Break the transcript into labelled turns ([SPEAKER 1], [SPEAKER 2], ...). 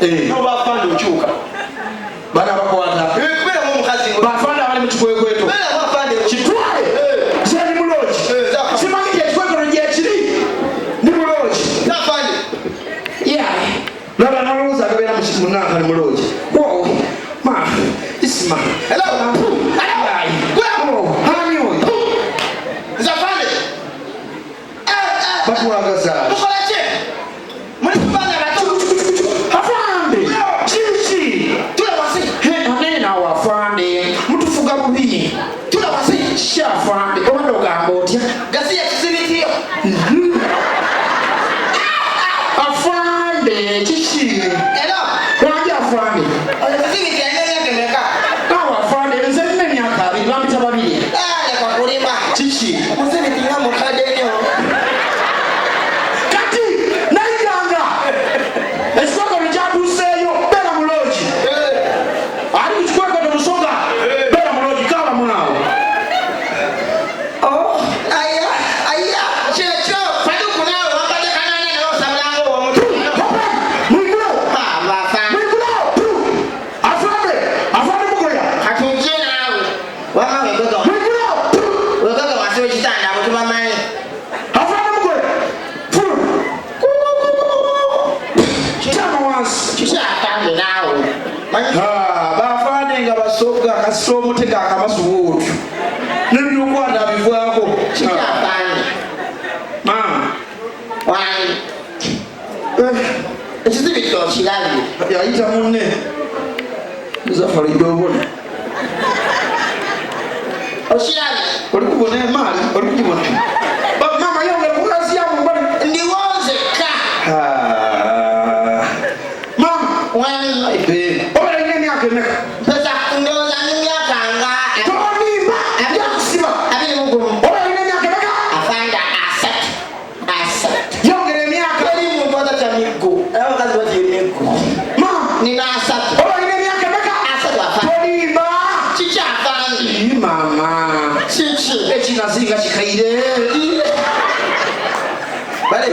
[SPEAKER 1] no bafande uchuka
[SPEAKER 2] bana bakwata
[SPEAKER 1] kubera mu mukazi
[SPEAKER 2] bafande abali mu kikwekweto
[SPEAKER 1] bera bafande
[SPEAKER 2] kitwale zali mu lodge simanyi ekikwekweto gye kiri ndi mu lodge
[SPEAKER 1] bafande
[SPEAKER 2] laba nalowooza agabeera munanka ni mu lodge ma isma
[SPEAKER 1] hello
[SPEAKER 2] hani oyo
[SPEAKER 1] zafande
[SPEAKER 2] batwagaza
[SPEAKER 1] mukolaki muri kubanga bato
[SPEAKER 2] afande kiki
[SPEAKER 1] tulabase
[SPEAKER 2] anene nawe afande mutufuga bubi
[SPEAKER 1] tulabase
[SPEAKER 2] shafande obadde ogamba otya
[SPEAKER 1] gasiya kizibitiyo
[SPEAKER 2] afande kiki
[SPEAKER 1] hello
[SPEAKER 2] lwaki afande
[SPEAKER 1] kizibitiyo nyenyegemeka
[SPEAKER 2] nawe afande nze nina emyaka 2 bambita 2
[SPEAKER 1] leka kulimba
[SPEAKER 2] kiki
[SPEAKER 1] kuzibitiyo mukadde nnyo
[SPEAKER 2] kati nayiganga ekikwekweto kyatuuseeyo beera mu lodge ali ku kikwekweto musonga beera mu lodge kaaba munaawo
[SPEAKER 1] aya kyekyo padukunawe wabadde kananya nawe osabulango womutu
[SPEAKER 2] mwigulawo
[SPEAKER 1] bafande
[SPEAKER 2] mwigulawo afande mugoya
[SPEAKER 1] katujje naawe wama wegoga
[SPEAKER 2] mwigulawo
[SPEAKER 1] wegoga wasi wekitanda abo tubamanyi
[SPEAKER 2] afande mugoya kyama wansi
[SPEAKER 1] kikyakambe naawe
[SPEAKER 2] bafande nga basoga kasita omutega akamasubuutu nebyokwata bivaako
[SPEAKER 1] kikyakambe
[SPEAKER 2] mama
[SPEAKER 1] wange ekizibiti okirabye
[SPEAKER 2] yayita munne zafalijja obona
[SPEAKER 1] okirabye
[SPEAKER 2] oli kubona emaali oli kugibona mama yongera kukasiyamu mbali
[SPEAKER 1] ndiwonzeka
[SPEAKER 2] mama
[SPEAKER 1] wange
[SPEAKER 2] obala ina emyaka emeka
[SPEAKER 1] pesa ndowooza n'emyaka nga
[SPEAKER 2] tonimba byakusiba
[SPEAKER 1] 21
[SPEAKER 2] obala ina emyaka emeka
[SPEAKER 1] afande asatu
[SPEAKER 2] yongera emyaka
[SPEAKER 1] teri muntu atatya miggo abakazi batya emiggo
[SPEAKER 2] mama
[SPEAKER 1] nina asatu
[SPEAKER 2] obala ina emyaka emeka
[SPEAKER 1] asatu afande
[SPEAKER 2] tonimba
[SPEAKER 1] kikyafande
[SPEAKER 2] mama
[SPEAKER 1] kiki
[SPEAKER 2] ekinazinga kikaire
[SPEAKER 1] bale